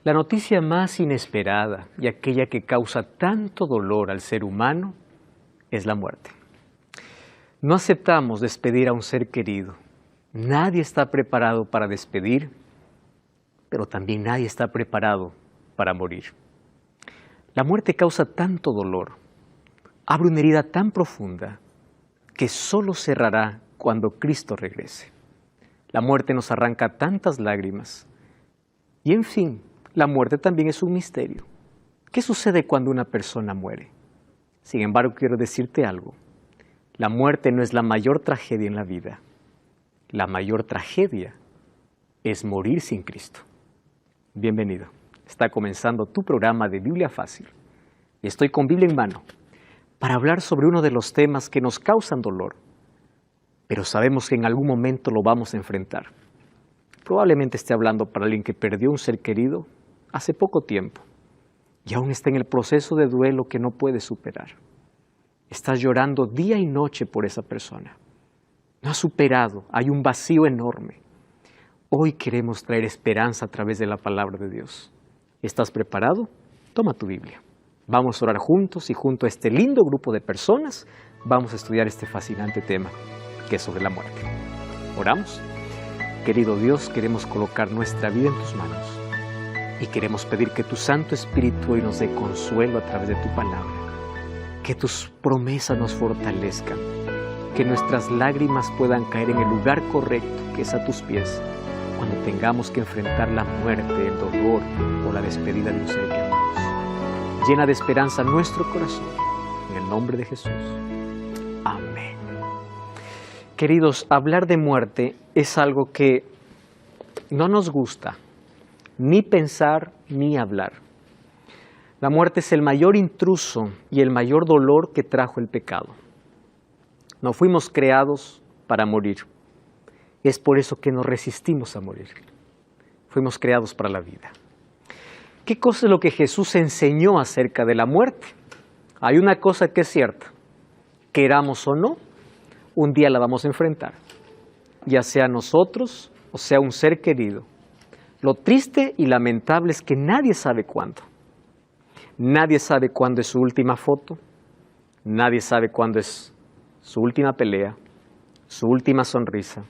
La noticia más inesperada y aquella que causa tanto dolor al ser humano es la muerte. No aceptamos despedir a un ser querido. Nadie está preparado para despedir, pero también nadie está preparado para morir. La muerte causa tanto dolor, abre una herida tan profunda que solo cerrará cuando Cristo regrese. La muerte nos arranca tantas lágrimas. Y en fin, la muerte también es un misterio. ¿Qué sucede cuando una persona muere? Sin embargo, quiero decirte algo. La muerte no es la mayor tragedia en la vida. La mayor tragedia es morir sin Cristo. Bienvenido. Está comenzando tu programa de Biblia Fácil. Y estoy con Biblia en mano para hablar sobre uno de los temas que nos causan dolor, pero sabemos que en algún momento lo vamos a enfrentar. Probablemente esté hablando para alguien que perdió un ser querido hace poco tiempo y aún está en el proceso de duelo que no puede superar. Estás llorando día y noche por esa persona. No has superado, hay un vacío enorme. Hoy queremos traer esperanza a través de la palabra de Dios. ¿Estás preparado? Toma tu Biblia. Vamos a orar juntos y junto a este lindo grupo de personas vamos a estudiar este fascinante tema que es sobre la muerte. ¿Oramos? Querido Dios, queremos colocar nuestra vida en tus manos y queremos pedir que tu Santo Espíritu hoy nos dé consuelo a través de tu palabra, que tus promesas nos fortalezcan, que nuestras lágrimas puedan caer en el lugar correcto, que es a tus pies, cuando tengamos que enfrentar la muerte, el dolor o la despedida de un ser querido. Llena de esperanza nuestro corazón, en el nombre de Jesús. Amén. Queridos, hablar de muerte es algo que no nos gusta, ni pensar ni hablar. La muerte es el mayor intruso y el mayor dolor que trajo el pecado. No fuimos creados para morir. Es por eso que nos resistimos a morir. Fuimos creados para la vida. ¿Qué cosa es lo que Jesús enseñó acerca de la muerte? Hay una cosa que es cierta. Queramos o no, un día la vamos a enfrentar. Ya sea nosotros o sea un ser querido. Lo triste y lamentable es que nadie sabe cuándo. Nadie sabe cuándo es su última foto. Nadie sabe cuándo es su última pelea, su última sonrisa.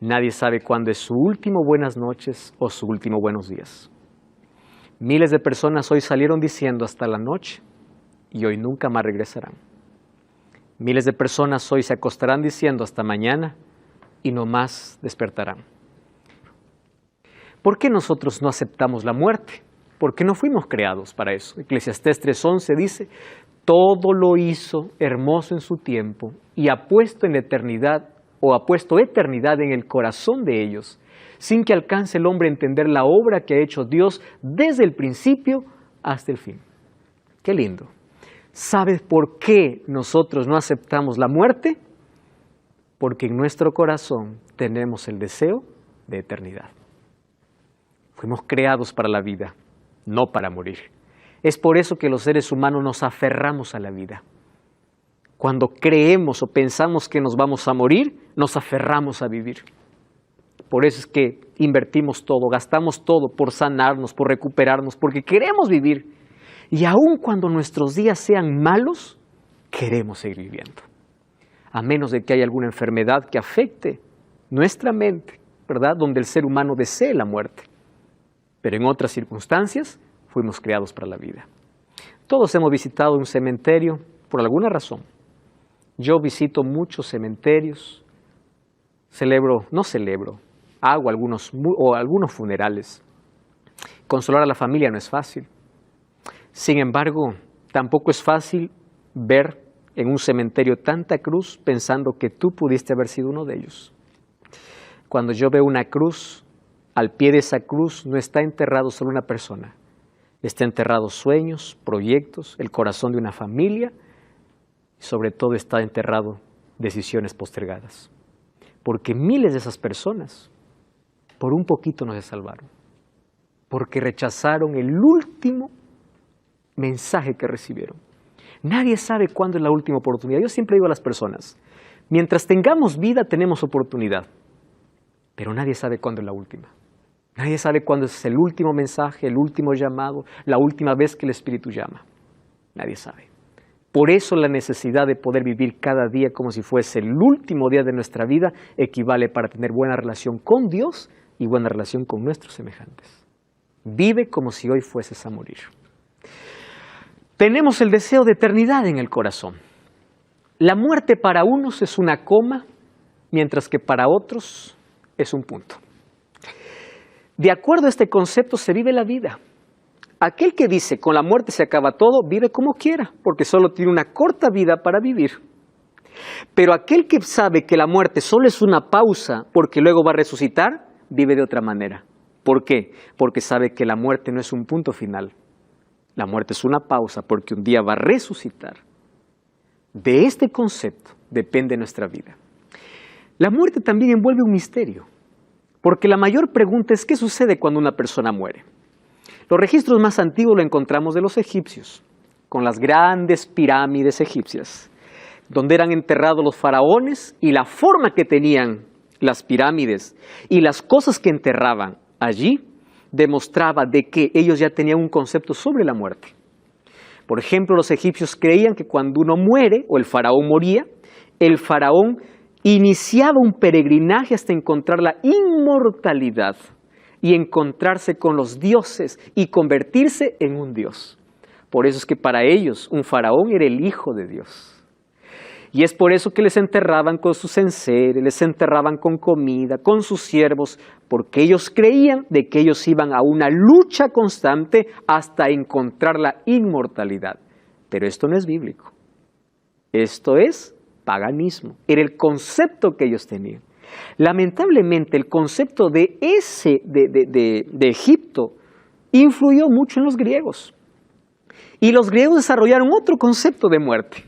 Nadie sabe cuándo es su último buenas noches o su último buenos días. Miles de personas hoy salieron diciendo hasta la noche y hoy nunca más regresarán. Miles de personas hoy se acostarán diciendo hasta mañana y no más despertarán. ¿Por qué nosotros no aceptamos la muerte? Porque no fuimos creados para eso. Eclesiastés 3:11 dice, todo lo hizo hermoso en su tiempo y ha puesto en eternidad o ha puesto eternidad en el corazón de ellos, sin que alcance el hombre a entender la obra que ha hecho Dios desde el principio hasta el fin. ¡Qué lindo! ¿Sabes por qué nosotros no aceptamos la muerte? Porque en nuestro corazón tenemos el deseo de eternidad. Fuimos creados para la vida, no para morir. Es por eso que los seres humanos nos aferramos a la vida. Cuando creemos o pensamos que nos vamos a morir, nos aferramos a vivir. Por eso es que invertimos todo, gastamos todo por sanarnos, por recuperarnos, porque queremos vivir. Y aun cuando nuestros días sean malos, queremos seguir viviendo. A menos de que haya alguna enfermedad que afecte nuestra mente, ¿verdad? Donde el ser humano desee la muerte. Pero en otras circunstancias, fuimos creados para la vida. Todos hemos visitado un cementerio por alguna razón. Yo visito muchos cementerios, hago algunos funerales. Consolar a la familia no es fácil. Sin embargo, tampoco es fácil ver en un cementerio tanta cruz pensando que tú pudiste haber sido uno de ellos. Cuando yo veo una cruz, al pie de esa cruz no está enterrado solo una persona. Está enterrado sueños, proyectos, el corazón de una familia y sobre todo está enterrado decisiones postergadas. Porque miles de esas personas por un poquito no se salvaron. Porque rechazaron el último mensaje que recibieron. Nadie sabe cuándo es la última oportunidad. Yo siempre digo a las personas, mientras tengamos vida tenemos oportunidad, pero nadie sabe cuándo es la última. Nadie sabe cuándo es el último mensaje, el último llamado, la última vez que el Espíritu llama. Nadie sabe. Por eso la necesidad de poder vivir cada día como si fuese el último día de nuestra vida equivale para tener buena relación con Dios y buena relación con nuestros semejantes. Vive como si hoy fueses a morir. Tenemos el deseo de eternidad en el corazón. La muerte para unos es una coma, mientras que para otros es un punto. De acuerdo a este concepto se vive la vida. Aquel que dice con la muerte se acaba todo, vive como quiera, porque solo tiene una corta vida para vivir. Pero aquel que sabe que la muerte solo es una pausa, porque luego va a resucitar, vive de otra manera. ¿Por qué? Porque sabe que la muerte no es un punto final. La muerte es una pausa, porque un día va a resucitar. De este concepto depende nuestra vida. La muerte también envuelve un misterio, porque la mayor pregunta es ¿qué sucede cuando una persona muere? Los registros más antiguos lo encontramos de los egipcios, con las grandes pirámides egipcias, donde eran enterrados los faraones y la forma que tenían las pirámides y las cosas que enterraban allí demostraba de que ellos ya tenían un concepto sobre la muerte. Por ejemplo, los egipcios creían que cuando uno muere o el faraón moría, el faraón iniciaba un peregrinaje hasta encontrar la inmortalidad y encontrarse con los dioses y convertirse en un dios. Por eso es que para ellos un faraón era el hijo de Dios. Y es por eso que les enterraban con sus enseres, les enterraban con comida, con sus siervos, porque ellos creían de que ellos iban a una lucha constante hasta encontrar la inmortalidad. Pero esto no es bíblico. Esto es paganismo. Era el concepto que ellos tenían. Lamentablemente el concepto de Egipto influyó mucho en los griegos. Y los griegos desarrollaron otro concepto de muerte.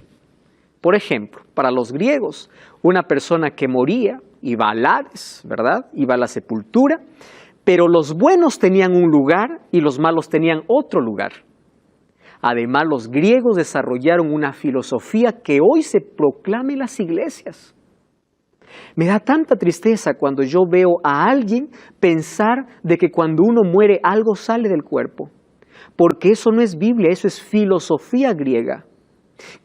Por ejemplo, para los griegos, una persona que moría iba al Hades, ¿verdad? Iba a la sepultura, pero los buenos tenían un lugar y los malos tenían otro lugar. Además, los griegos desarrollaron una filosofía que hoy se proclama en las iglesias. Me da tanta tristeza cuando yo veo a alguien pensar de que cuando uno muere algo sale del cuerpo, porque eso no es Biblia, eso es filosofía griega.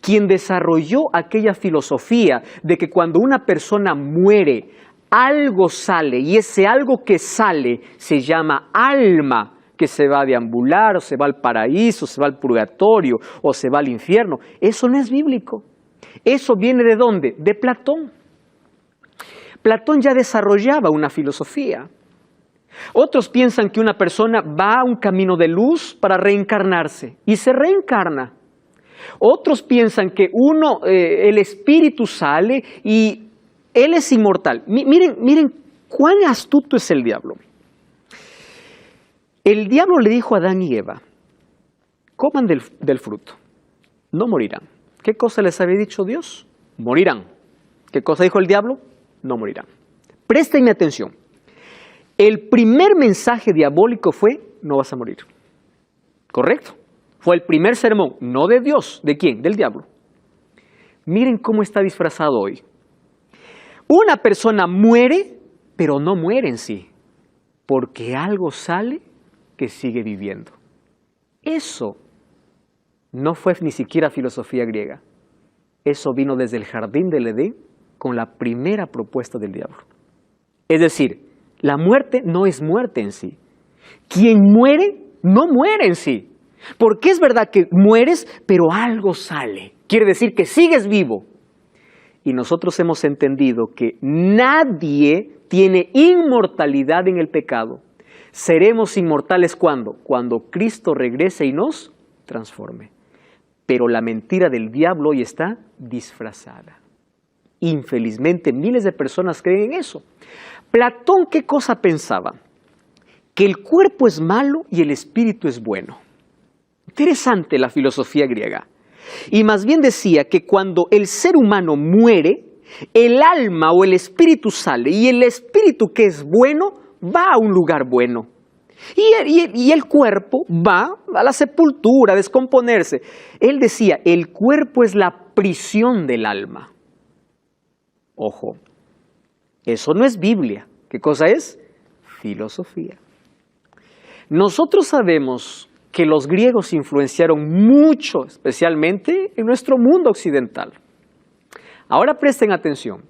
Quien desarrolló aquella filosofía de que cuando una persona muere, algo sale y ese algo que sale se llama alma, que se va a deambular o se va al paraíso, se va al purgatorio o se va al infierno. Eso no es bíblico. Eso viene ¿de dónde? De Platón. Platón ya desarrollaba una filosofía. Otros piensan que una persona va a un camino de luz para reencarnarse y se reencarna. Otros piensan que el espíritu sale y él es inmortal. Miren cuán astuto es el diablo. El diablo le dijo a Adán y Eva, coman del fruto, no morirán. ¿Qué cosa les había dicho Dios? Morirán. ¿Qué cosa dijo el diablo? No morirán. Préstenme atención. El primer mensaje diabólico fue, no vas a morir. ¿Correcto? Fue el primer sermón, no de Dios. ¿De quién? Del diablo. Miren cómo está disfrazado hoy. Una persona muere, pero no muere en sí, porque algo sale que sigue viviendo. Eso no fue ni siquiera filosofía griega. Eso vino desde el jardín del Edén con la primera propuesta del diablo. Es decir, la muerte no es muerte en sí. Quien muere, no muere en sí. Porque es verdad que mueres, pero algo sale. Quiere decir que sigues vivo. Y nosotros hemos entendido que nadie tiene inmortalidad en el pecado. Seremos inmortales ¿cuándo? Cuando Cristo regrese y nos transforme. Pero la mentira del diablo hoy está disfrazada. Infelizmente miles de personas creen en eso. Platón, ¿qué cosa pensaba? Que el cuerpo es malo y el espíritu es bueno. Interesante la filosofía griega. Y más bien decía que cuando el ser humano muere, el alma o el espíritu sale y el espíritu que es bueno va a un lugar bueno. Y el cuerpo va a la sepultura, a descomponerse. Él decía, el cuerpo es la prisión del alma. Ojo, eso no es Biblia. ¿Qué cosa es? Filosofía. Nosotros sabemos que los griegos influenciaron mucho, especialmente en nuestro mundo occidental. Ahora presten atención.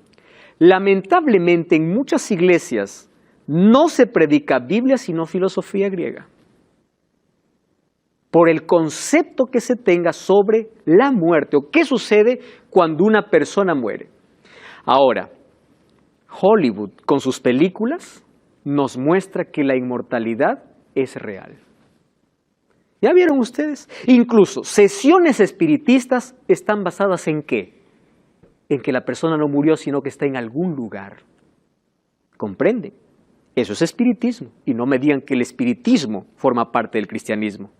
Lamentablemente en muchas iglesias no se predica Biblia sino filosofía griega, por el concepto que se tenga sobre la muerte o qué sucede cuando una persona muere. Ahora, Hollywood con sus películas nos muestra que la inmortalidad es real. ¿Ya vieron ustedes? Incluso sesiones espiritistas están basadas ¿en qué? En que la persona no murió, sino que está en algún lugar. ¿Comprenden? Eso es espiritismo. Y no me digan que el espiritismo forma parte del cristianismo.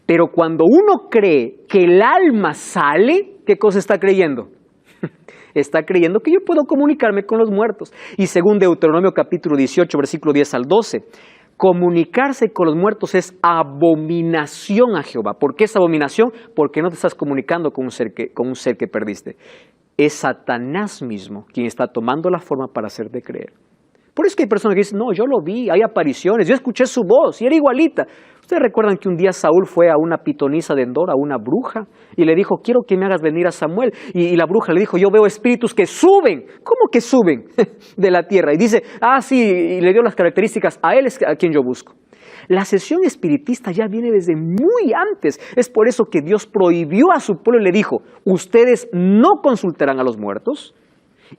Pero cuando uno cree que el alma sale, ¿qué cosa está creyendo? Está creyendo que yo puedo comunicarme con los muertos. Y según Deuteronomio capítulo 18, versículo 10 al 12, comunicarse con los muertos es abominación a Jehová. ¿Por qué es abominación? Porque no te estás comunicando con un ser que perdiste. Es Satanás mismo quien está tomando la forma para hacerte creer. Por eso que hay personas que dicen, no, yo lo vi, hay apariciones, yo escuché su voz y era igualita. ¿Ustedes recuerdan que un día Saúl fue a una pitonisa de Endor, a una bruja, y le dijo, quiero que me hagas venir a Samuel? Y la bruja le dijo, yo veo espíritus que suben. ¿Cómo que suben de la tierra? Y dice, sí, y le dio las características, a él es a quien yo busco. La sesión espiritista ya viene desde muy antes. Es por eso que Dios prohibió a su pueblo y le dijo, ustedes no consultarán a los muertos.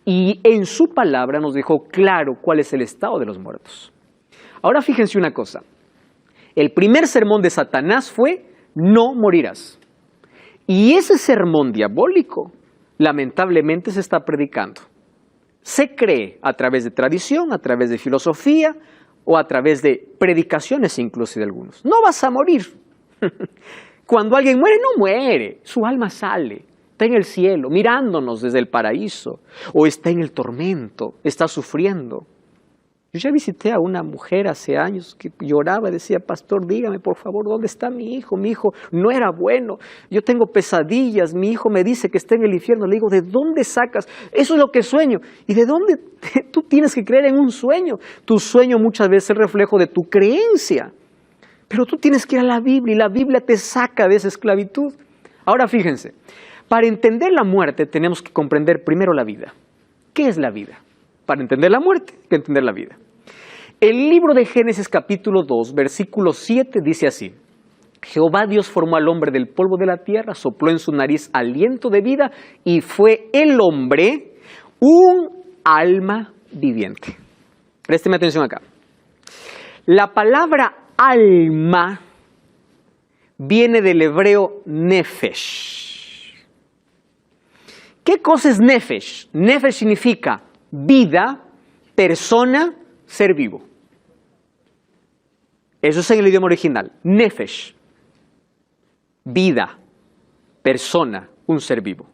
Y en su palabra nos dejó claro cuál es el estado de los muertos. Ahora fíjense una cosa. El primer sermón de Satanás fue, no morirás. Y ese sermón diabólico, lamentablemente, se está predicando. Se cree a través de tradición, a través de filosofía o a través de predicaciones incluso de algunos. No vas a morir. Cuando alguien muere, no muere. Su alma sale. Está en el cielo, mirándonos desde el paraíso, o está en el tormento, está sufriendo. Yo ya visité a una mujer hace años que lloraba y decía, pastor, dígame por favor, ¿dónde está mi hijo? Mi hijo no era bueno, yo tengo pesadillas, mi hijo me dice que está en el infierno. Le digo, ¿de dónde sacas? Eso es lo que sueño. ¿Y de dónde? Tú tienes que creer en un sueño. Tu sueño muchas veces es reflejo de tu creencia, pero tú tienes que ir a la Biblia y la Biblia te saca de esa esclavitud. Ahora fíjense. Para entender la muerte tenemos que comprender primero la vida. ¿Qué es la vida? Para entender la muerte, hay que entender la vida. El libro de Génesis capítulo 2, versículo 7 dice así. Jehová Dios formó al hombre del polvo de la tierra, sopló en su nariz aliento de vida y fue el hombre un alma viviente. Présteme atención acá. La palabra alma viene del hebreo nefesh. ¿Qué cosa es nefesh? Nefesh significa vida, persona, ser vivo. Eso es en el idioma original. Nefesh. Vida, persona, un ser vivo.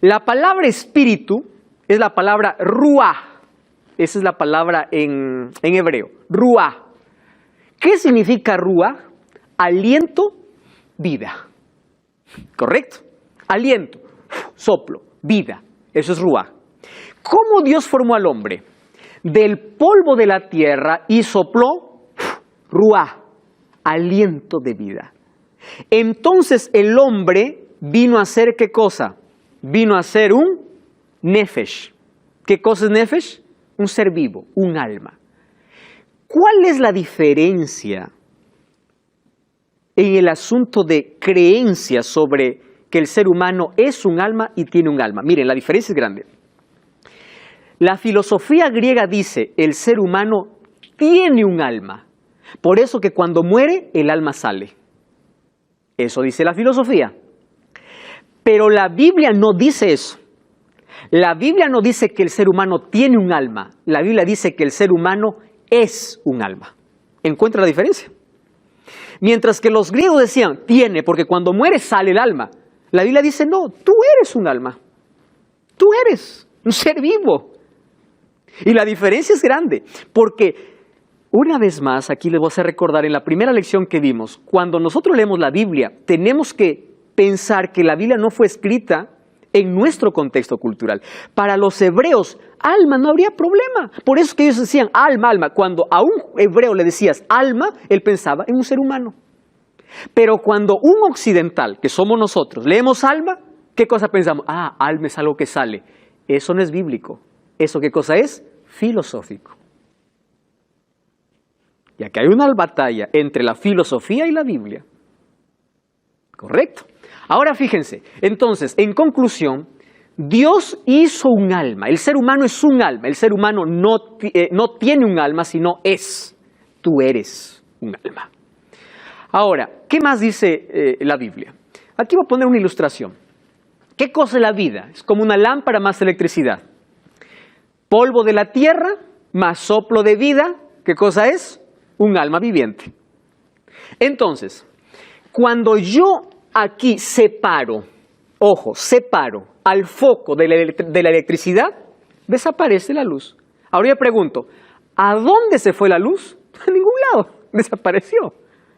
La palabra espíritu es la palabra ruah. Esa es la palabra en hebreo. Ruah. ¿Qué significa ruah? Aliento, vida. ¿Correcto? Aliento. Soplo, vida, eso es ruah. ¿Cómo Dios formó al hombre? Del polvo de la tierra y sopló ruah, aliento de vida. Entonces el hombre vino a ser ¿qué cosa? Vino a ser un nefesh. ¿Qué cosa es nefesh? Un ser vivo, un alma. ¿Cuál es la diferencia en el asunto de creencia sobre que el ser humano es un alma y tiene un alma? Miren, la diferencia es grande. La filosofía griega dice, el ser humano tiene un alma. Por eso que cuando muere, el alma sale. Eso dice la filosofía. Pero la Biblia no dice eso. La Biblia no dice que el ser humano tiene un alma. La Biblia dice que el ser humano es un alma. ¿Encuentra la diferencia? Mientras que los griegos decían, tiene, porque cuando muere sale el alma. La Biblia dice, no, tú eres un alma. Tú eres un ser vivo. Y la diferencia es grande, porque una vez más, aquí les voy a hacer recordar en la primera lección que vimos, cuando nosotros leemos la Biblia, tenemos que pensar que la Biblia no fue escrita en nuestro contexto cultural. Para los hebreos, alma no habría problema. Por eso es que ellos decían alma, alma. Cuando a un hebreo le decías alma, él pensaba en un ser humano. Pero cuando un occidental, que somos nosotros, leemos alma, ¿qué cosa pensamos? Ah, alma es algo que sale. Eso no es bíblico. ¿Eso qué cosa es? Filosófico. Ya que hay una batalla entre la filosofía y la Biblia. Correcto. Ahora fíjense, entonces, en conclusión, Dios hizo un alma. El ser humano es un alma. El ser humano no tiene un alma, sino es. Tú eres un alma. Ahora, ¿qué más dice la Biblia? Aquí voy a poner una ilustración. ¿Qué cosa es la vida? Es como una lámpara más electricidad. Polvo de la tierra más soplo de vida. ¿Qué cosa es? Un alma viviente. Entonces, cuando yo aquí separo, ojo, separo al foco de la electricidad, desaparece la luz. Ahora yo pregunto, ¿a dónde se fue la luz? A ningún lado, desapareció,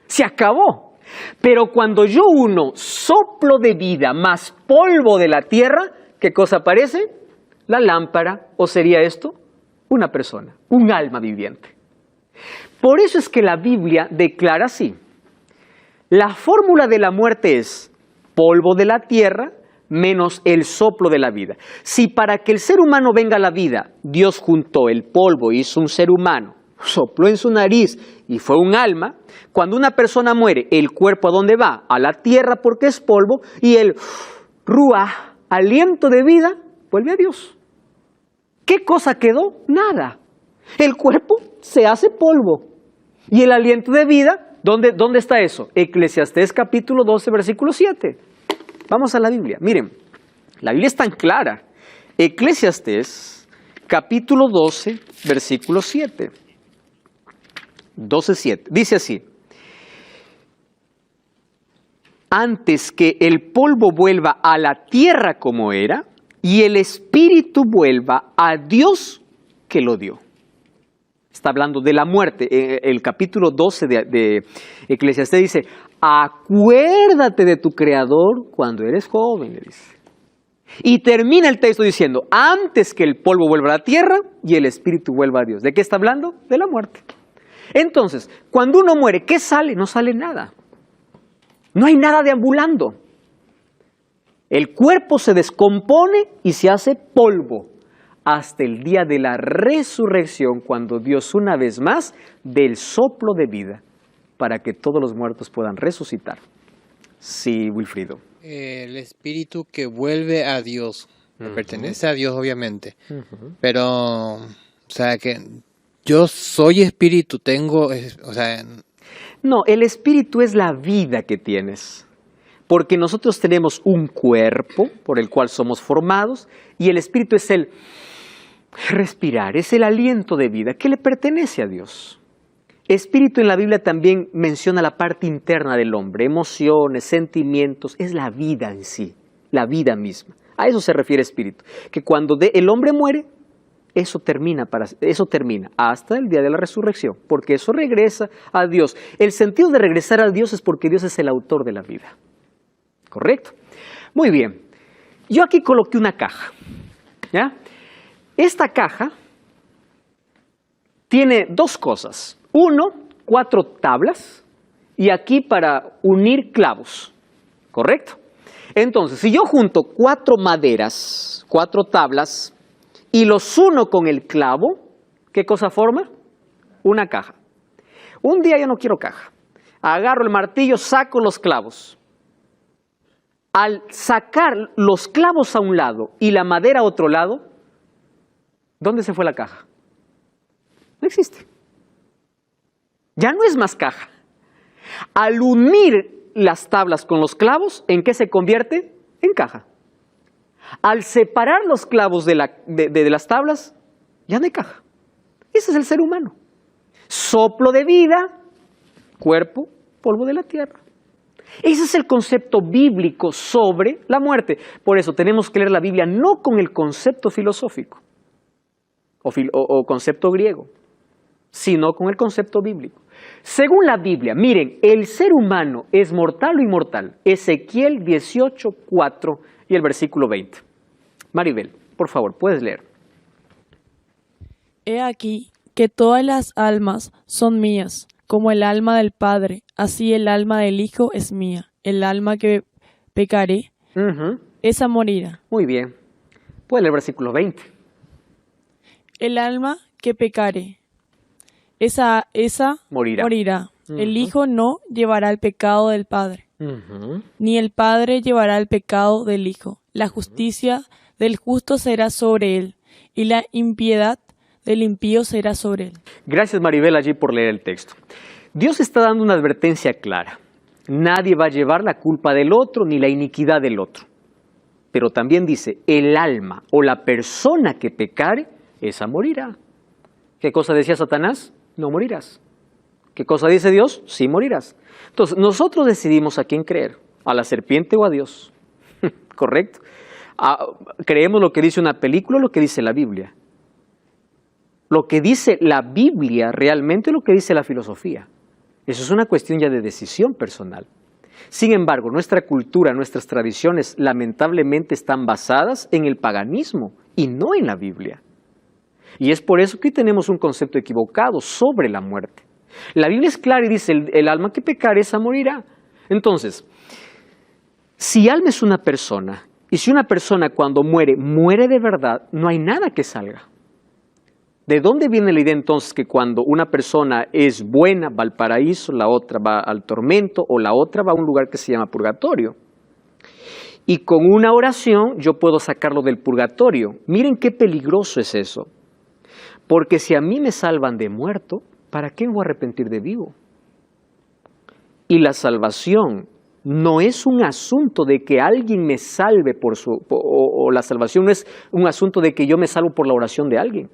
se acabó. Pero cuando yo uno soplo de vida más polvo de la tierra, ¿qué cosa aparece? La lámpara, o sería esto, una persona, un alma viviente. Por eso es que la Biblia declara así. La fórmula de la muerte es polvo de la tierra menos el soplo de la vida. Si para que el ser humano venga a la vida, Dios juntó el polvo y hizo un ser humano, sopló en su nariz y fue un alma, cuando una persona muere, el cuerpo ¿a dónde va? A la tierra porque es polvo y el ruah, aliento de vida, vuelve a Dios. ¿Qué cosa quedó? Nada. El cuerpo se hace polvo y el aliento de vida, ¿dónde está eso? Eclesiastés capítulo 12, versículo 7. Vamos a la Biblia. Miren, la Biblia es tan clara. Eclesiastés capítulo 12, versículo 7. 12:7. Dice así. Antes que el polvo vuelva a la tierra como era y el espíritu vuelva a Dios que lo dio. Está hablando de la muerte. El capítulo 12 de Eclesiastés dice, acuérdate de tu Creador cuando eres joven, le dice. Y termina el texto diciendo, antes que el polvo vuelva a la tierra y el espíritu vuelva a Dios. ¿De qué está hablando? De la muerte. Entonces, cuando uno muere, ¿qué sale? No sale nada. No hay nada deambulando. El cuerpo se descompone y se hace polvo hasta el día de la resurrección, cuando Dios una vez más dé el soplo de vida para que todos los muertos puedan resucitar. Sí, Wilfrido. El espíritu que vuelve a Dios, pertenece a Dios obviamente, pero, o sea, que yo soy espíritu, No, el espíritu es la vida que tienes, porque nosotros tenemos un cuerpo por el cual somos formados y el espíritu es el respirar, es el aliento de vida que le pertenece a Dios. Espíritu en la Biblia también menciona la parte interna del hombre, emociones, sentimientos, es la vida en sí, la vida misma. A eso se refiere espíritu, que cuando el hombre muere, eso termina hasta el día de la resurrección, porque eso regresa a Dios. El sentido de regresar a Dios es porque Dios es el autor de la vida. ¿Correcto? Muy bien. Yo aquí coloqué una caja, ¿ya? Esta caja tiene dos cosas. Uno, 4 tablas y aquí para unir clavos. ¿Correcto? Entonces, si yo junto 4 maderas, 4 tablas y los uno con el clavo, ¿qué cosa forma? Una caja. Un día yo no quiero caja. Agarro el martillo, saco los clavos. Al sacar los clavos a un lado y la madera a otro lado, ¿dónde se fue la caja? No existe. Ya no es más caja. Al unir las tablas con los clavos, ¿en qué se convierte? En caja. Al separar los clavos de las tablas, ya no hay caja. Ese es el ser humano. Soplo de vida, cuerpo, polvo de la tierra. Ese es el concepto bíblico sobre la muerte. Por eso tenemos que leer la Biblia no con el concepto filosófico o concepto griego, sino con el concepto bíblico. Según la Biblia, miren, el ser humano es mortal o inmortal. Ezequiel 18:4 y el versículo 20. Maribel, por favor, puedes leer. He aquí que todas las almas son mías, como el alma del Padre, así el alma del Hijo es mía. El alma que pecaré, esa morirá. Muy bien. Puedes leer el versículo 20. El alma que pecare, esa morirá. El Hijo no llevará el pecado del Padre, ni el Padre llevará el pecado del Hijo. La justicia del justo será sobre él, y la impiedad del impío será sobre él. Gracias, Maribel, allí por leer el texto. Dios está dando una advertencia clara. Nadie va a llevar la culpa del otro ni la iniquidad del otro. Pero también dice, el alma o la persona que pecare, esa morirá. ¿Qué cosa decía Satanás? No morirás. ¿Qué cosa dice Dios? Sí morirás. Entonces, nosotros decidimos a quién creer, a la serpiente o a Dios. ¿Correcto? Creemos lo que dice una película o lo que dice la Biblia. Lo que dice la Biblia realmente es lo que dice la filosofía. Eso es una cuestión ya de decisión personal. Sin embargo, nuestra cultura, nuestras tradiciones, lamentablemente están basadas en el paganismo y no en la Biblia. Y es por eso que tenemos un concepto equivocado sobre la muerte. La Biblia es clara y dice, el alma que pecare, esa morirá. Entonces, si alma es una persona, y si una persona cuando muere, muere de verdad, no hay nada que salga. ¿De dónde viene la idea entonces que cuando una persona es buena va al paraíso, la otra va al tormento o la otra va a un lugar que se llama purgatorio? Y con una oración yo puedo sacarlo del purgatorio. Miren qué peligroso es eso. Porque si a mí me salvan de muerto, ¿para qué me voy a arrepentir de vivo? Y la salvación no es un asunto de que alguien me salve o la salvación no es un asunto de que yo me salvo por la oración de alguien.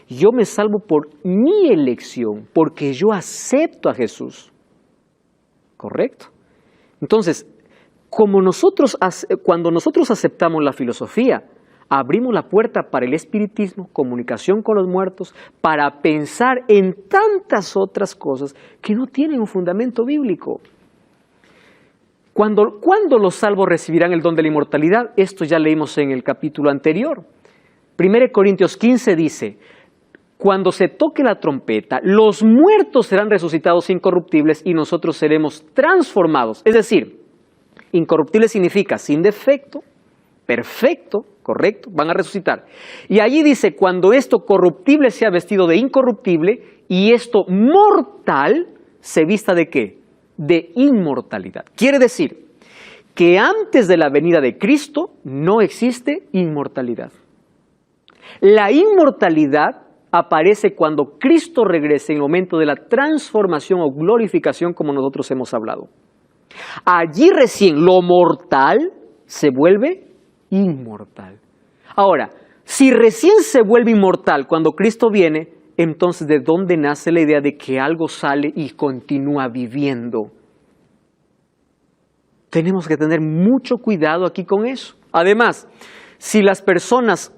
Yo me salvo por mi elección, porque yo acepto a Jesús. ¿Correcto? Entonces, cuando nosotros aceptamos la filosofía, abrimos la puerta para el espiritismo, comunicación con los muertos, para pensar en tantas otras cosas que no tienen un fundamento bíblico. ¿Cuándo los salvos recibirán el don de la inmortalidad? Esto ya leímos en el capítulo anterior. 1 Corintios 15 dice, cuando se toque la trompeta, los muertos serán resucitados incorruptibles y nosotros seremos transformados. Es decir, incorruptible significa sin defecto, perfecto, correcto, van a resucitar. Y allí dice, cuando esto corruptible sea vestido de incorruptible y esto mortal se vista ¿de qué? De inmortalidad. Quiere decir que antes de la venida de Cristo no existe inmortalidad. La inmortalidad aparece cuando Cristo regrese en el momento de la transformación o glorificación como nosotros hemos hablado. Allí recién lo mortal se vuelve inmortal. Ahora, si recién se vuelve inmortal cuando Cristo viene, entonces ¿de dónde nace la idea de que algo sale y continúa viviendo? Tenemos que tener mucho cuidado aquí con eso. Además, si las personas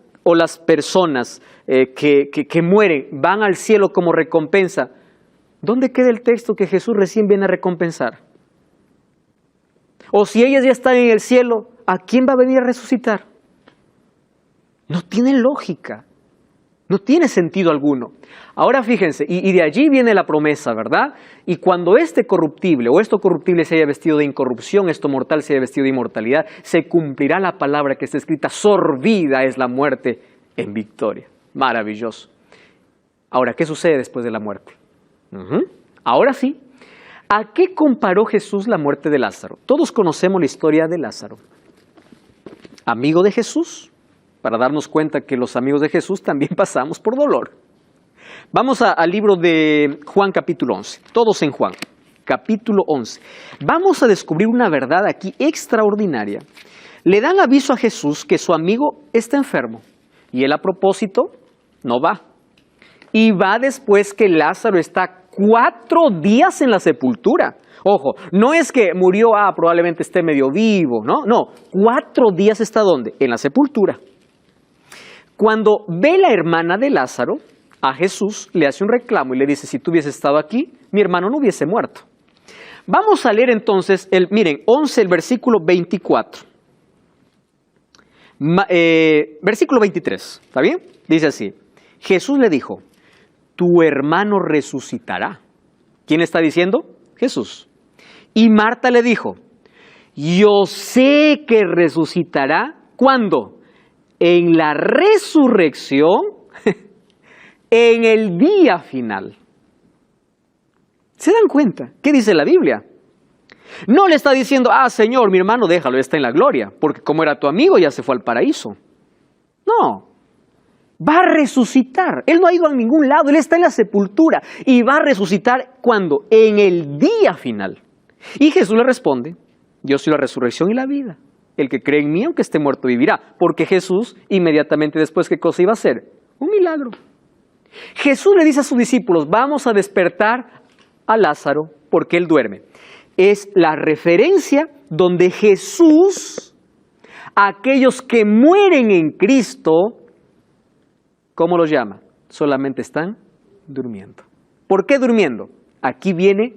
que mueren van al cielo como recompensa, ¿dónde queda el texto que Jesús recién viene a recompensar? O si ellas ya están en el cielo, ¿a quién va a venir a resucitar? No tiene lógica, no tiene sentido alguno. Ahora fíjense, y de allí viene la promesa, ¿verdad? Y cuando este corruptible o esto corruptible se haya vestido de incorrupción, esto mortal se haya vestido de inmortalidad, se cumplirá la palabra que está escrita, sorbida es la muerte en victoria. Maravilloso. Ahora, ¿qué sucede después de la muerte? Ahora sí, ¿a qué comparó Jesús la muerte de Lázaro? Todos conocemos la historia de Lázaro. Amigo de Jesús, para darnos cuenta que los amigos de Jesús también pasamos por dolor. Vamos al libro de Juan capítulo 11, todos en Juan, capítulo 11. Vamos a descubrir una verdad aquí extraordinaria. Le dan aviso a Jesús que su amigo está enfermo y él a propósito no va. Y va después que Lázaro está 4 días en la sepultura. Ojo, no es que murió, probablemente esté medio vivo, ¿no? No, 4 días está ¿dónde? En la sepultura. Cuando ve la hermana de Lázaro, a Jesús le hace un reclamo y le dice, si tú hubieses estado aquí, mi hermano no hubiese muerto. Vamos a leer entonces, miren, 11, el versículo 24. Versículo 23, ¿está bien? Dice así, Jesús le dijo, tu hermano resucitará. ¿Quién está diciendo? Jesús. Y Marta le dijo, yo sé que resucitará. ¿Cuándo? En la resurrección, en el día final. ¿Se dan cuenta? ¿Qué dice la Biblia? No le está diciendo, Señor, mi hermano, déjalo, está en la gloria, porque como era tu amigo ya se fue al paraíso. No, va a resucitar. Él no ha ido a ningún lado, él está en la sepultura y va a resucitar, ¿cuándo? En el día final. Y Jesús le responde, yo soy la resurrección y la vida. El que cree en mí, aunque esté muerto, vivirá. Porque Jesús, inmediatamente después, ¿qué cosa iba a hacer? Un milagro. Jesús le dice a sus discípulos, vamos a despertar a Lázaro porque él duerme. Es la referencia donde Jesús, a aquellos que mueren en Cristo, ¿cómo los llama? Solamente están durmiendo. ¿Por qué durmiendo? Aquí viene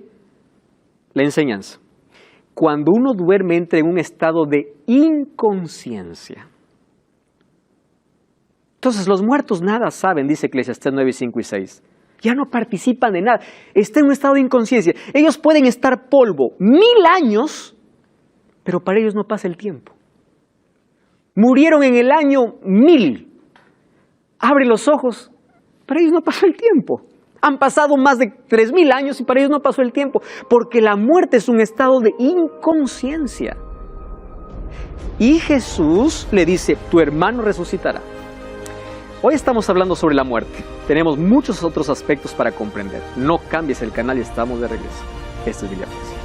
la enseñanza. Cuando uno duerme entra en un estado de inconsciencia. Entonces los muertos nada saben, dice Eclesiastés 9, 5 y 6. Ya no participan de nada, está en un estado de inconsciencia. Ellos pueden estar polvo 1000 años, pero para ellos no pasa el tiempo. Murieron en el año 1000. Abre los ojos, para ellos no pasó el tiempo. Han pasado más de 3000 años y para ellos no pasó el tiempo, porque la muerte es un estado de inconsciencia. Y Jesús le dice, tu hermano resucitará. Hoy estamos hablando sobre la muerte. Tenemos muchos otros aspectos para comprender. No cambies el canal y estamos de regreso. Esto es Biblia Fácil.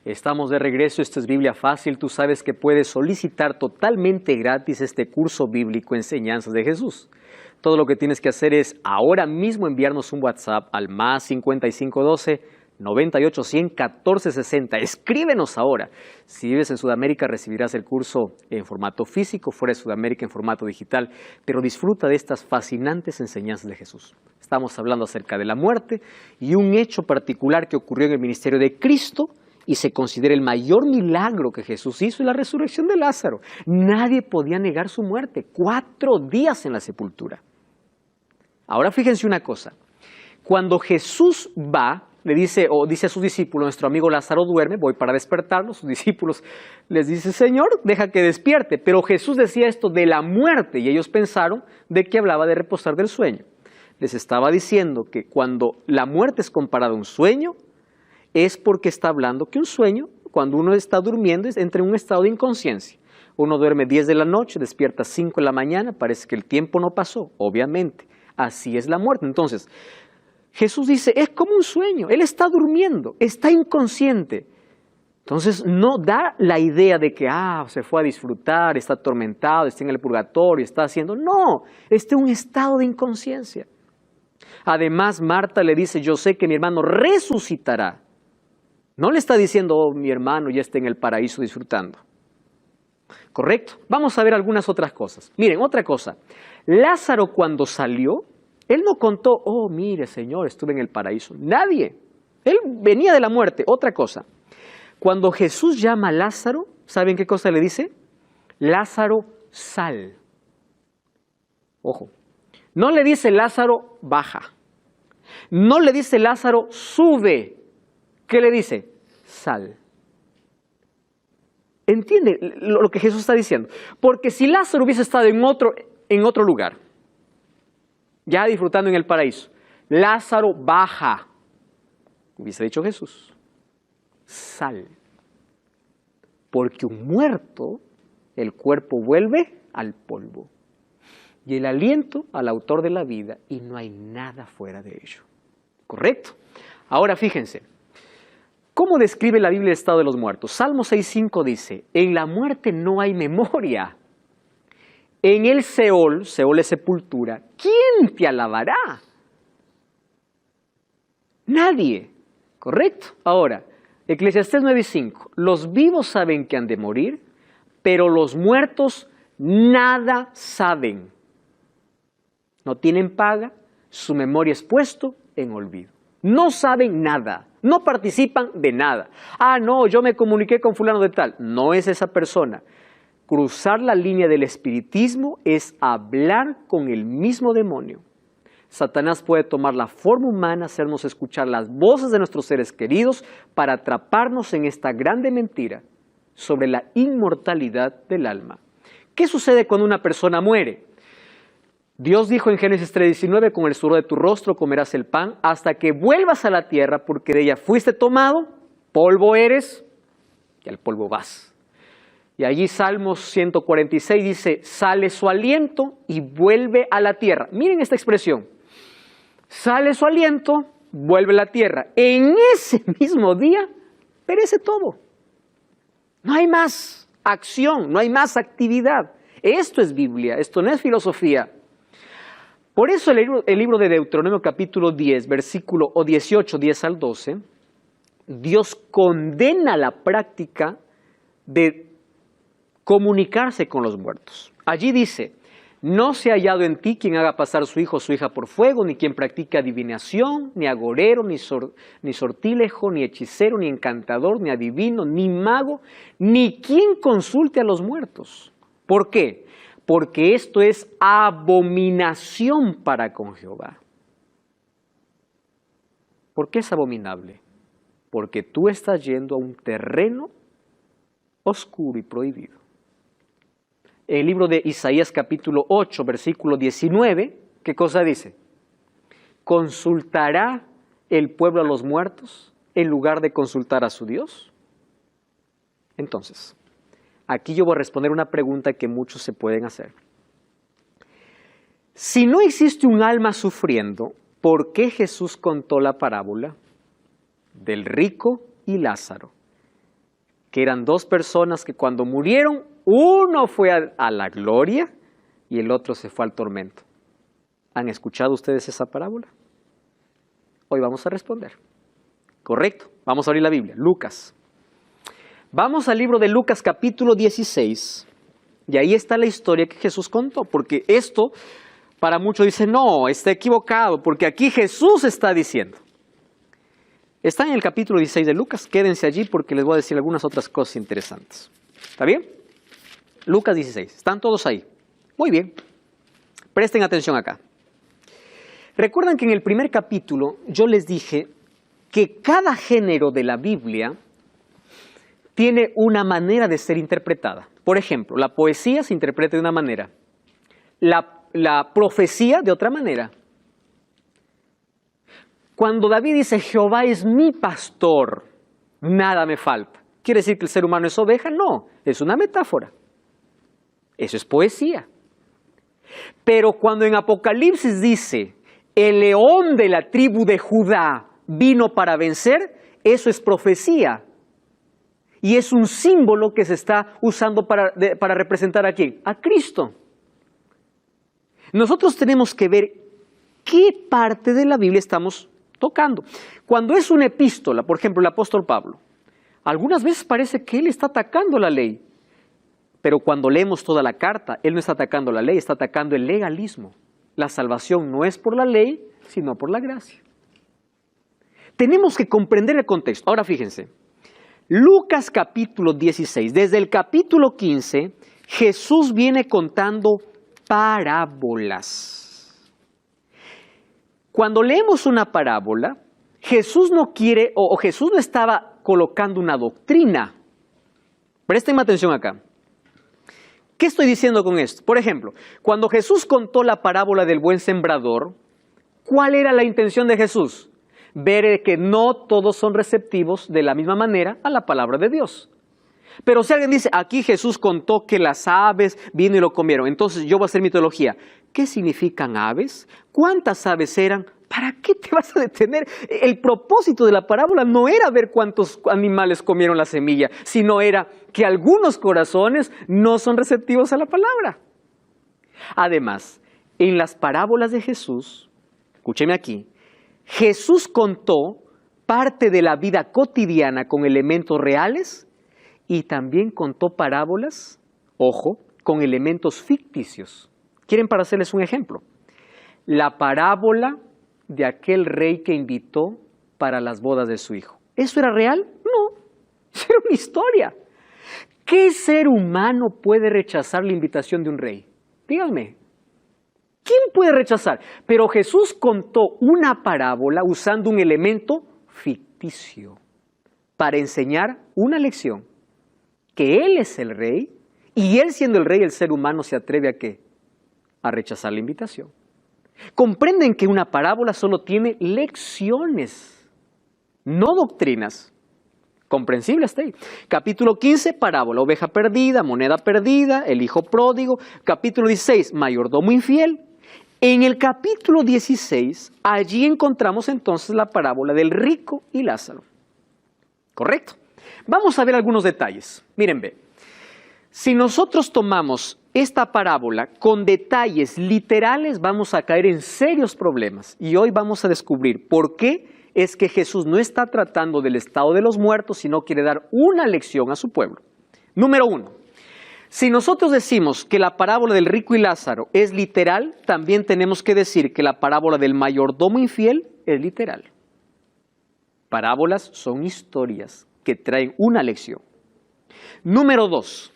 Estamos de regreso, esto es Biblia Fácil. Tú sabes que puedes solicitar totalmente gratis este curso bíblico Enseñanzas de Jesús. Todo lo que tienes que hacer es ahora mismo enviarnos un WhatsApp al más 5512 98 100 14 60. Escríbenos ahora. Si vives en Sudamérica recibirás el curso en formato físico, fuera de Sudamérica en formato digital, pero disfruta de estas fascinantes enseñanzas de Jesús. Estamos hablando acerca de la muerte y un hecho particular que ocurrió en el ministerio de Cristo y se considera el mayor milagro que Jesús hizo, la resurrección de Lázaro. Nadie podía negar su muerte, 4 días en la sepultura. Ahora fíjense una cosa, cuando Jesús va, le dice, o dice a sus discípulos, nuestro amigo Lázaro duerme, voy para despertarlo, sus discípulos les dice, Señor, deja que despierte. Pero Jesús decía esto de la muerte y ellos pensaron de que hablaba de reposar del sueño. Les estaba diciendo que cuando la muerte es comparada a un sueño, es porque está hablando que un sueño, cuando uno está durmiendo, entra en un estado de inconsciencia. Uno duerme 10 de la noche, despierta 5 de la mañana, parece que el tiempo no pasó, obviamente. Así es la muerte. Entonces, Jesús dice, es como un sueño, Él está durmiendo, está inconsciente. Entonces, no da la idea de que, se fue a disfrutar, está atormentado, está en el purgatorio, está haciendo... No, está en un estado de inconsciencia. Además, Marta le dice, yo sé que mi hermano resucitará. No le está diciendo, mi hermano ya está en el paraíso disfrutando. ¿Correcto? Vamos a ver algunas otras cosas. Miren, otra cosa. Lázaro cuando salió, él no contó, mire Señor, estuve en el paraíso. Nadie. Él venía de la muerte. Otra cosa. Cuando Jesús llama a Lázaro, ¿saben qué cosa le dice? Lázaro, sal. Ojo. No le dice Lázaro, baja. No le dice Lázaro, sube. ¿Qué le dice? Sal. ¿Entiende lo que Jesús está diciendo? Porque si Lázaro hubiese estado en otro lugar, ya disfrutando en el paraíso, Lázaro baja, hubiese dicho Jesús, sal. Porque un muerto, el cuerpo vuelve al polvo y el aliento al autor de la vida y no hay nada fuera de ello. ¿Correcto? Ahora fíjense. ¿Cómo describe la Biblia el estado de los muertos? Salmo 6:5 dice, en la muerte no hay memoria. En el Seol, Seol es sepultura, ¿quién te alabará? Nadie. ¿Correcto? Ahora, Eclesiastés 9:5. Los vivos saben que han de morir, pero los muertos nada saben. No tienen paga, su memoria es puesto en olvido. No saben nada, no participan de nada. Ah, no, yo me comuniqué con fulano de tal. No es esa persona. Cruzar la línea del espiritismo es hablar con el mismo demonio. Satanás puede tomar la forma humana, hacernos escuchar las voces de nuestros seres queridos para atraparnos en esta grande mentira sobre la inmortalidad del alma. ¿Qué sucede cuando una persona muere? Dios dijo en Génesis 3:19, con el sudor de tu rostro comerás el pan hasta que vuelvas a la tierra, porque de ella fuiste tomado, polvo eres y al polvo vas. Y allí Salmos 146 dice, sale su aliento y vuelve a la tierra. Miren esta expresión, sale su aliento, vuelve a la tierra. En ese mismo día perece todo. No hay más acción, no hay más actividad. Esto es Biblia, esto no es filosofía. Por eso el libro de Deuteronomio capítulo 10, versículo 18, 10 al 12, Dios condena la práctica de comunicarse con los muertos. Allí dice, no se ha hallado en ti quien haga pasar su hijo o su hija por fuego, ni quien practique adivinación, ni agorero, ni sortilejo, ni hechicero, ni encantador, ni adivino, ni mago, ni quien consulte a los muertos. ¿Por qué? Porque esto es abominación para con Jehová. ¿Por qué es abominable? Porque tú estás yendo a un terreno oscuro y prohibido. El libro de Isaías capítulo 8, versículo 19, ¿qué cosa dice? ¿Consultará el pueblo a los muertos en lugar de consultar a su Dios? Entonces, aquí yo voy a responder una pregunta que muchos se pueden hacer. Si no existe un alma sufriendo, ¿por qué Jesús contó la parábola del rico y Lázaro? Que eran dos personas que cuando murieron, uno fue a la gloria y el otro se fue al tormento. ¿Han escuchado ustedes esa parábola? Hoy vamos a responder. Correcto, vamos a abrir la Biblia, Lucas. Vamos al libro de Lucas capítulo 16 y ahí está la historia que Jesús contó, porque esto para muchos dicen, no, está equivocado, porque aquí Jesús está diciendo. Está en el capítulo 16 de Lucas, quédense allí porque les voy a decir algunas otras cosas interesantes. ¿Está bien? Lucas 16, ¿están todos ahí? Muy bien, presten atención acá. Recuerdan que en el primer capítulo yo les dije que cada género de la Biblia tiene una manera de ser interpretada. Por ejemplo, la poesía se interpreta de una manera, la profecía de otra manera. Cuando David dice, Jehová es mi pastor, nada me falta. ¿Quiere decir que el ser humano es oveja? No, es una metáfora. Eso es poesía. Pero cuando en Apocalipsis dice, el león de la tribu de Judá vino para vencer, eso es profecía. Y es un símbolo que se está usando para representar a ¿quién? A Cristo. Nosotros tenemos que ver qué parte de la Biblia estamos tocando. Cuando es una epístola, por ejemplo, el apóstol Pablo, algunas veces parece que él está atacando la ley, pero cuando leemos toda la carta, él no está atacando la ley, está atacando el legalismo. La salvación no es por la ley, sino por la gracia. Tenemos que comprender el contexto. Ahora fíjense, Lucas capítulo 16, desde el capítulo 15, Jesús viene contando parábolas. Cuando leemos una parábola, Jesús no quiere, o Jesús no estaba colocando una doctrina. Presten atención acá. ¿Qué estoy diciendo con esto? Por ejemplo, cuando Jesús contó la parábola del buen sembrador, ¿cuál era la intención de Jesús? Ver que no todos son receptivos de la misma manera a la palabra de Dios. Pero si alguien dice, aquí Jesús contó que las aves vino y lo comieron, entonces yo voy a hacer mi teología. ¿Qué significan aves? ¿Cuántas aves eran? ¿Para qué te vas a detener? El propósito de la parábola no era ver cuántos animales comieron la semilla, sino era que algunos corazones no son receptivos a la palabra. Además, en las parábolas de Jesús, escúcheme aquí, Jesús contó parte de la vida cotidiana con elementos reales y también contó parábolas, ojo, con elementos ficticios. ¿Quieren para hacerles un ejemplo? La parábola de aquel rey que invitó para las bodas de su hijo. ¿Eso era real? No, eso era una historia. ¿Qué ser humano puede rechazar la invitación de un rey? Díganme. ¿Quién puede rechazar? Pero Jesús contó una parábola usando un elemento ficticio para enseñar una lección. Que Él es el rey y Él siendo el rey, el ser humano se atreve ¿a qué? A rechazar la invitación. Comprenden que una parábola solo tiene lecciones, no doctrinas. Comprensible hasta ahí. Capítulo 15, parábola, oveja perdida, moneda perdida, el hijo pródigo. Capítulo 16, mayordomo infiel. En el capítulo 16, allí encontramos entonces la parábola del rico y Lázaro. ¿Correcto? Vamos a ver algunos detalles. Miren, ve. Si nosotros tomamos esta parábola con detalles literales, vamos a caer en serios problemas. Y hoy vamos a descubrir por qué es que Jesús no está tratando del estado de los muertos, sino quiere dar una lección a su pueblo. Número 1. Si nosotros decimos que la parábola del rico y Lázaro es literal, también tenemos que decir que la parábola del mayordomo infiel es literal. Parábolas son historias que traen una lección. Número 2.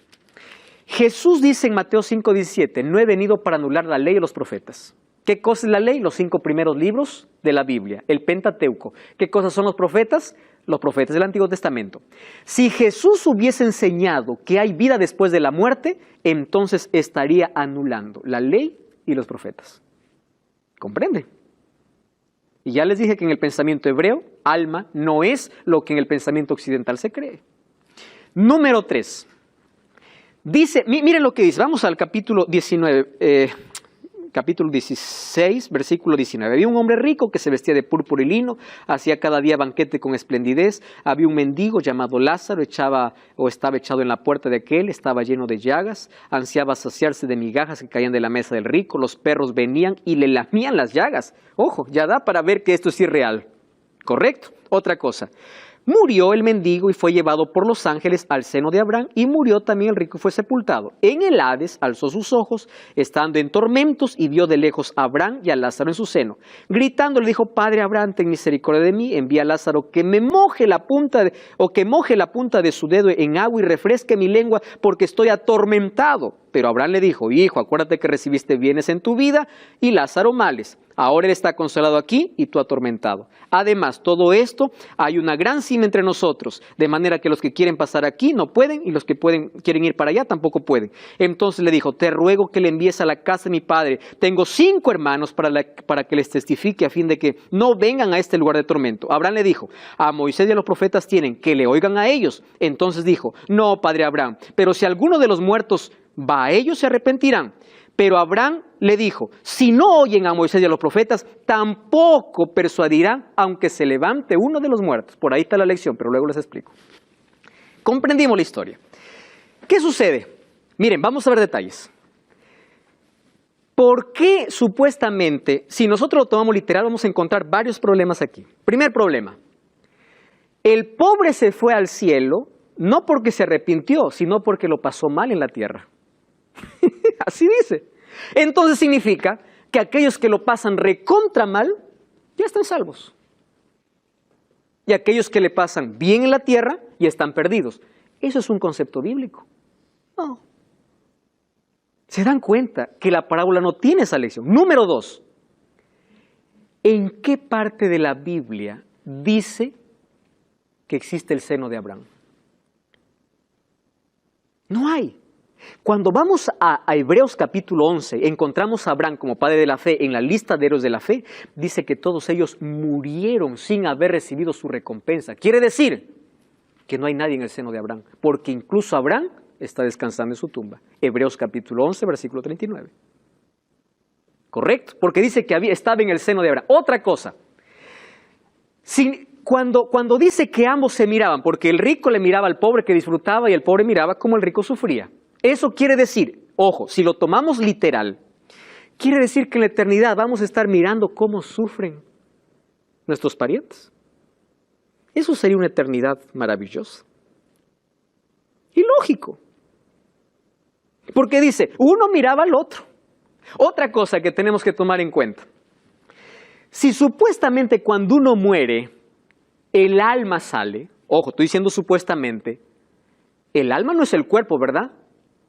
Jesús dice en Mateo 5:17, no he venido para anular la ley de los profetas. ¿Qué cosa es la ley? Los 5 primeros libros de la Biblia, el Pentateuco. ¿Qué cosas son los profetas? Los profetas del Antiguo Testamento. Si Jesús hubiese enseñado que hay vida después de la muerte, entonces estaría anulando la ley y los profetas. ¿Comprende? Y ya les dije que en el pensamiento hebreo, alma no es lo que en el pensamiento occidental se cree. Número 3. Dice, miren lo que dice, vamos al capítulo 19, capítulo 16, versículo 19. Había un hombre rico que se vestía de púrpura y lino, hacía cada día banquete con esplendidez. Había un mendigo llamado Lázaro, estaba echado en la puerta de aquel, estaba lleno de llagas, ansiaba saciarse de migajas que caían de la mesa del rico. Los perros venían y le lamían las llagas. Ojo, ya da para ver que esto es irreal. ¿Correcto? Otra cosa. Murió el mendigo y fue llevado por los ángeles al seno de Abraham, y murió también el rico y fue sepultado. En el Hades alzó sus ojos, estando en tormentos, y vio de lejos a Abraham y a Lázaro en su seno. Gritando le dijo, Padre Abraham, ten misericordia de mí, envía a Lázaro que moje la punta de su dedo en agua y refresque mi lengua, porque estoy atormentado. Pero Abraham le dijo, hijo, acuérdate que recibiste bienes en tu vida y Lázaro males. Ahora él está consolado aquí y tú atormentado. Además, todo esto, hay una gran cima entre nosotros, de manera que los que quieren pasar aquí no pueden, y los que quieren ir para allá tampoco pueden. Entonces le dijo, te ruego que le envíes a la casa de mi padre. Tengo 5 hermanos para que les testifique, a fin de que no vengan a este lugar de tormento. Abraham le dijo, a Moisés y a los profetas tienen, que le oigan a ellos. Entonces dijo, no, padre Abraham, pero si alguno de los muertos va a ellos, se arrepentirán. Pero Abraham le dijo, si no oyen a Moisés y a los profetas, tampoco persuadirán, aunque se levante uno de los muertos. Por ahí está la lección, pero luego les explico. Comprendimos la historia. ¿Qué sucede? Miren, vamos a ver detalles. ¿Por qué supuestamente, si nosotros lo tomamos literal, vamos a encontrar varios problemas aquí? Primer problema, el pobre se fue al cielo, no porque se arrepintió, sino porque lo pasó mal en la tierra. Así dice. Entonces significa que aquellos que lo pasan recontra mal, ya están salvos. Y aquellos que le pasan bien en la tierra, ya están perdidos. ¿Eso es un concepto bíblico? No. ¿Se dan cuenta que la parábola no tiene esa lección? Número 2. ¿En qué parte de la Biblia dice que existe el seno de Abraham? No hay. Cuando vamos a Hebreos capítulo 11, encontramos a Abraham como padre de la fe en la lista de héroes de la fe, dice que todos ellos murieron sin haber recibido su recompensa. Quiere decir que no hay nadie en el seno de Abraham, porque incluso Abraham está descansando en su tumba. Hebreos capítulo 11, versículo 39. ¿Correcto? Porque dice que estaba en el seno de Abraham. Otra cosa, cuando dice que ambos se miraban, porque el rico le miraba al pobre que disfrutaba y el pobre miraba cómo el rico sufría. Eso quiere decir, ojo, si lo tomamos literal, quiere decir que en la eternidad vamos a estar mirando cómo sufren nuestros parientes. Eso sería una eternidad maravillosa. Y lógico. Porque dice, uno miraba al otro. Otra cosa que tenemos que tomar en cuenta. Si supuestamente cuando uno muere, el alma sale, ojo, estoy diciendo supuestamente, el alma no es el cuerpo, ¿verdad?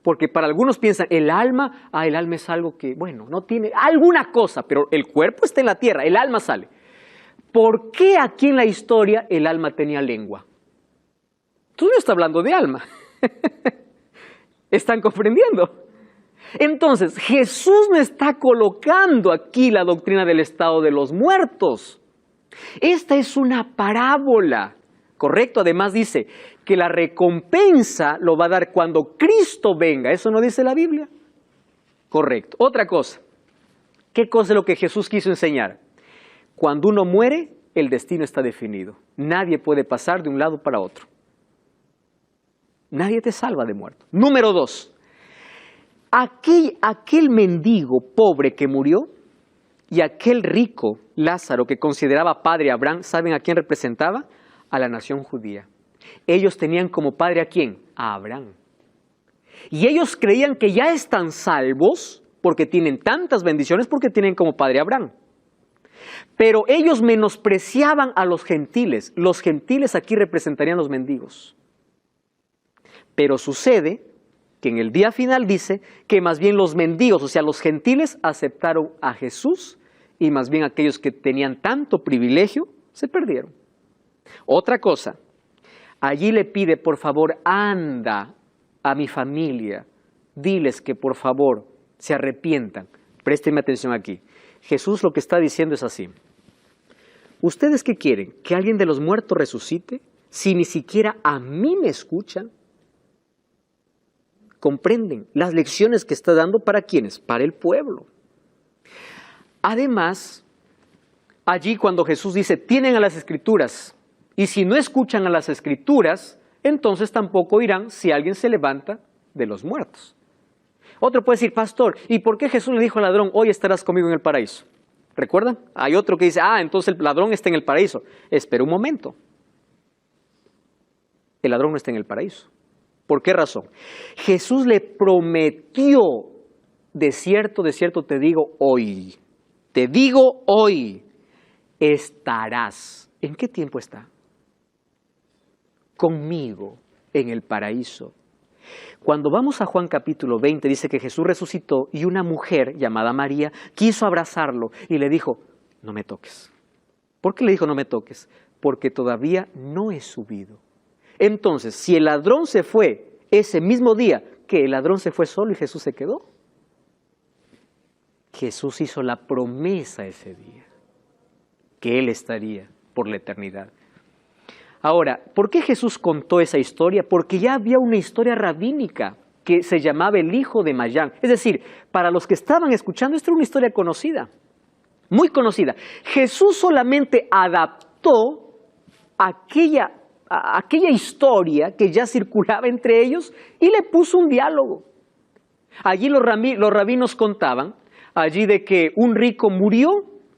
Porque para algunos piensan, el alma es algo que, bueno, no tiene alguna cosa, pero el cuerpo está en la tierra, el alma sale. ¿Por qué aquí en la historia el alma tenía lengua? Tú no estás hablando de alma. ¿Están comprendiendo? Entonces, Jesús no está colocando aquí la doctrina del estado de los muertos. Esta es una parábola, ¿correcto? Además dice que la recompensa lo va a dar cuando Cristo venga. ¿Eso no dice la Biblia? Correcto. Otra cosa. ¿Qué cosa es lo que Jesús quiso enseñar? Cuando uno muere, el destino está definido. Nadie puede pasar de un lado para otro. Nadie te salva de muerto. Número 2. Aquel mendigo pobre que murió y aquel rico Lázaro que consideraba padre a Abraham, ¿saben a quién representaba? A la nación judía. Ellos tenían como padre ¿a quién? A Abraham. Y ellos creían que ya están salvos porque tienen tantas bendiciones, porque tienen como padre a Abraham. Pero ellos menospreciaban a los gentiles. Los gentiles aquí representarían los mendigos. Pero sucede que en el día final dice que más bien los mendigos, o sea, los gentiles aceptaron a Jesús y más bien aquellos que tenían tanto privilegio se perdieron. Otra cosa, allí le pide, por favor, anda a mi familia, diles que por favor se arrepientan. Préstenme atención aquí. Jesús lo que está diciendo es así. ¿Ustedes qué quieren? ¿Que alguien de los muertos resucite? Si ni siquiera a mí me escuchan. ¿Comprenden las lecciones que está dando para quiénes? Para el pueblo. Además, allí cuando Jesús dice, tienen a las Escrituras, y si no escuchan a las Escrituras, entonces tampoco irán si alguien se levanta de los muertos. Otro puede decir, pastor, ¿y por qué Jesús le dijo al ladrón, hoy estarás conmigo en el paraíso? ¿Recuerdan? Hay otro que dice, entonces el ladrón está en el paraíso. Espera un momento. El ladrón no está en el paraíso. ¿Por qué razón? Jesús le prometió, de cierto te digo hoy, estarás. ¿En qué tiempo está? Conmigo en el paraíso. Cuando vamos a Juan capítulo 20, dice que Jesús resucitó y una mujer llamada María quiso abrazarlo y le dijo, no me toques. ¿Por qué le dijo no me toques? Porque todavía no he subido. Entonces, si el ladrón se fue ese mismo día, ¿que el ladrón se fue solo y Jesús se quedó? Jesús hizo la promesa ese día, que Él estaría por la eternidad. Ahora, ¿por qué Jesús contó esa historia? Porque ya había una historia rabínica que se llamaba el hijo de Mayán. Es decir, para los que estaban escuchando, esta era una historia conocida, muy conocida. Jesús solamente adaptó aquella historia que ya circulaba entre ellos y le puso un diálogo. Allí los rabinos contaban, allí de que un rico murió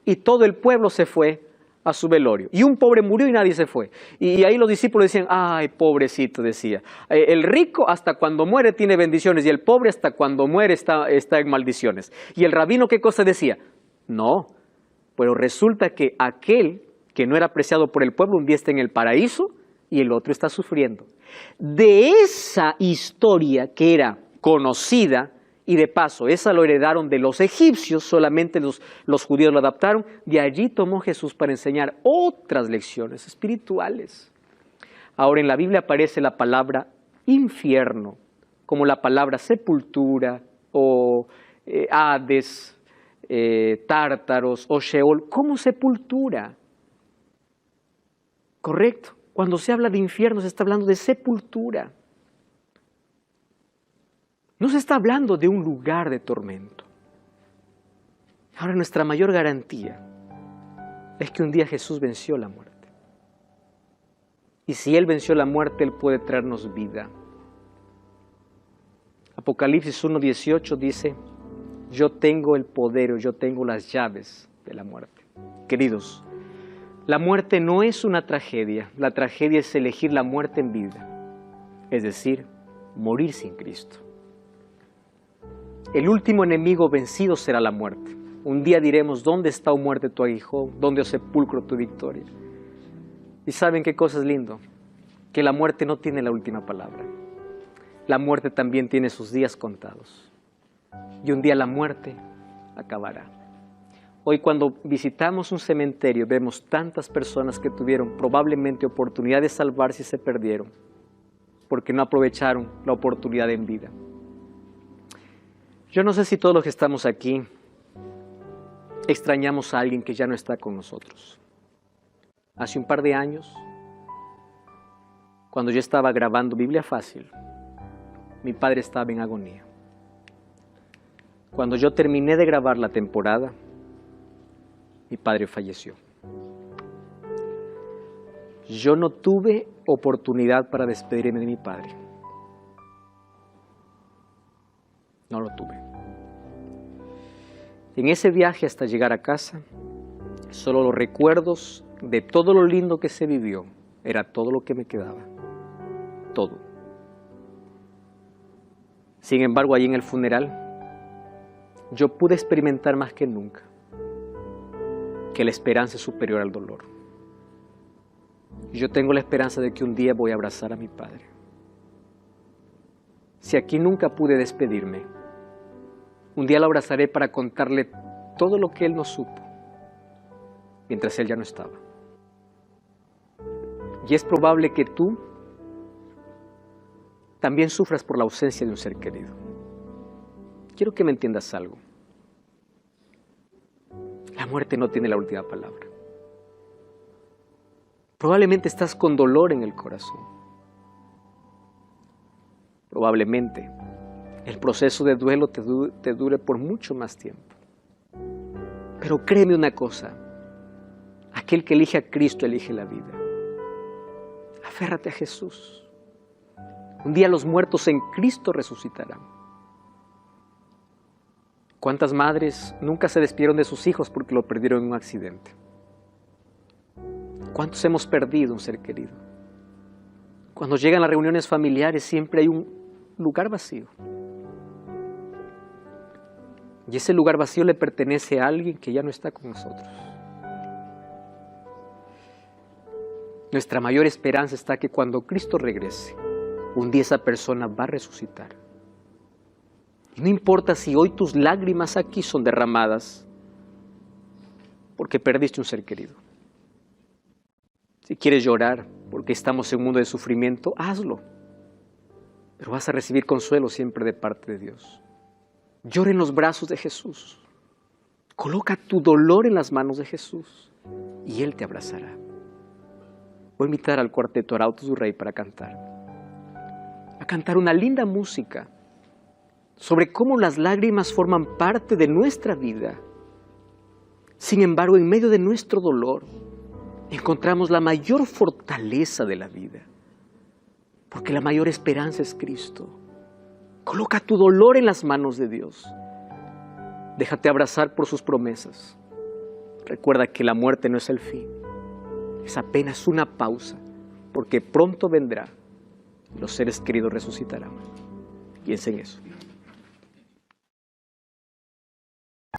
y todo el pueblo se fue a su velorio. Y un pobre murió y nadie se fue. Y ahí los discípulos decían, ay, pobrecito, decía. El rico hasta cuando muere tiene bendiciones y el pobre hasta cuando muere está en maldiciones. Y el rabino, ¿qué cosa decía? No, pero resulta que aquel que no era apreciado por el pueblo un día está en el paraíso y el otro está sufriendo. De esa historia que era conocida, y de paso, esa lo heredaron de los egipcios, solamente los judíos lo adaptaron, de allí tomó Jesús para enseñar otras lecciones espirituales. Ahora en la Biblia aparece la palabra infierno, como la palabra sepultura, o Hades, Tártaros, o Sheol, como sepultura. ¿Correcto? Cuando se habla de infierno se está hablando de sepultura. No se está hablando de un lugar de tormento. Ahora nuestra mayor garantía es que un día Jesús venció la muerte. Y si Él venció la muerte, Él puede traernos vida. Apocalipsis 1:18 dice, yo tengo el poder, yo tengo las llaves de la muerte. Queridos, La muerte no es una tragedia, la tragedia es elegir la muerte en vida, es decir, morir sin Cristo. El último enemigo vencido será la muerte. Un día diremos, ¿dónde está, oh muerte, tu aguijón? ¿Dónde, oh sepulcro, tu victoria? ¿Y saben qué cosa es lindo? Que la muerte no tiene la última palabra. La muerte también tiene sus días contados. Y un día la muerte acabará. Hoy cuando visitamos un cementerio vemos tantas personas que tuvieron probablemente oportunidad de salvarse y se perdieron porque no aprovecharon la oportunidad en vida. Yo no sé si todos los que estamos aquí extrañamos a alguien que ya no está con nosotros. Hace un par de años, cuando yo estaba grabando Biblia Fácil, mi padre estaba en agonía. Cuando yo terminé de grabar la temporada, mi padre falleció. Yo no tuve oportunidad para despedirme de mi padre. No lo tuve. En ese viaje hasta llegar a casa, solo los recuerdos de todo lo lindo que se vivió, era todo lo que me quedaba. Todo. Sin embargo, allí en el funeral, yo pude experimentar más que nunca que la esperanza es superior al dolor. Yo tengo la esperanza de que un día voy a abrazar a mi padre. Si aquí nunca pude despedirme, un día lo abrazaré para contarle todo lo que él no supo, mientras él ya no estaba. Y es probable que tú también sufras por la ausencia de un ser querido. Quiero que me entiendas algo. La muerte no tiene la última palabra. Probablemente estás con dolor en el corazón. Probablemente el proceso de duelo te dure por mucho más tiempo. Pero créeme una cosa, aquel que elige a Cristo elige la vida. Aférrate a Jesús. Un día los muertos en Cristo resucitarán. ¿Cuántas madres nunca se despidieron de sus hijos porque lo perdieron en un accidente? ¿Cuántos hemos perdido un ser querido? Cuando llegan las reuniones familiares siempre hay un lugar vacío. Y ese lugar vacío le pertenece a alguien que ya no está con nosotros. Nuestra mayor esperanza está que cuando Cristo regrese, un día esa persona va a resucitar. Y no importa si hoy tus lágrimas aquí son derramadas porque perdiste un ser querido. Si quieres llorar porque estamos en un mundo de sufrimiento, hazlo. Pero vas a recibir consuelo siempre de parte de Dios. Llora en los brazos de Jesús. Coloca tu dolor en las manos de Jesús y Él te abrazará. Voy a invitar al cuarteto Arautos du Rey para cantar. A cantar una linda música sobre cómo las lágrimas forman parte de nuestra vida. Sin embargo, en medio de nuestro dolor, encontramos la mayor fortaleza de la vida. Porque la mayor esperanza es Cristo. Coloca tu dolor en las manos de Dios. Déjate abrazar por sus promesas. Recuerda que la muerte no es el fin. Es apenas una pausa, porque pronto vendrá. Los seres queridos resucitarán. Piensa en eso.